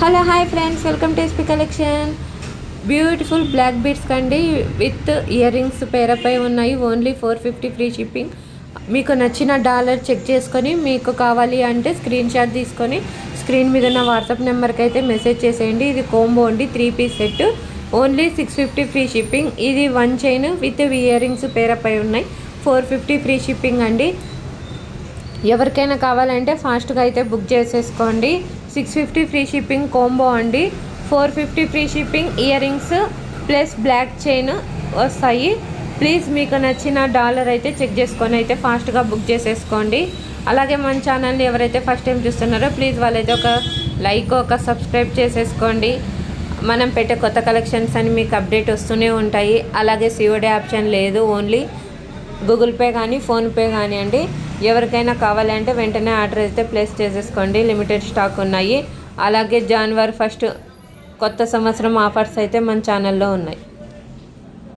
Hello hi friends, welcome to SP collection. Beautiful black beads కండి with earrings పేరపై ఉన్నాయి. Only 450 free shipping. మీకు నచ్చిన dollar check చేసుకొని మీకు కావాలి అంటే స్క్రీన్ షాట్ తీసుకొని స్క్రీన్ మీద ఉన్న వాట్సాప్ నెంబర్కి అయితే మెసేజ్ చేసేయండి. ఇది కోంబో అండి, 3 piece set. Only 650 free shipping. ఇది 1 చైన్ విత్ ఇయర్ రింగ్స్ పేరపై ఉన్నాయి. 450 ఫ్రీ షిప్పింగ్ అండి. ఎవరికైనా కావాలంటే ఫాస్ట్గా అయితే బుక్ చేసేసుకోండి. 650 ఫ్రీ షిప్పింగ్ కోంబో అండి. 450 free shipping. Ear rings plus block chain వస్తాయి. ప్లీజ్ మీకు నచ్చిన డాలర్ అయితే చెక్ చేసుకొని అయితే ఫాస్ట్గా బుక్ చేసేసుకోండి. అలాగే మన ఛానల్ని ఎవరైతే ఫస్ట్ టైం చూస్తున్నారో ప్లీజ్ వాళ్ళైతే ఒక లైక్, ఒక సబ్స్క్రైబ్ చేసేసుకోండి. మనం పెట్టే కొత్త కలెక్షన్స్ అని మీకు అప్డేట్ వస్తూనే ఉంటాయి. అలాగే సిఓడి ఆప్షన్ లేదు, ఓన్లీ గూగుల్ పే కానీ ఫోన్పే కానీ అండి. ఎవరికైనా కావాలంటే వెంటనే ఆర్డర్ అయితే ప్లేస్ చేసేసుకోండి. లిమిటెడ్ స్టాక్ ఉన్నాయి. అలాగే జనవరి 1 కొత్త సంవత్సరం ఆఫర్స్ అయితే మన ఛానల్లో ఉన్నాయి.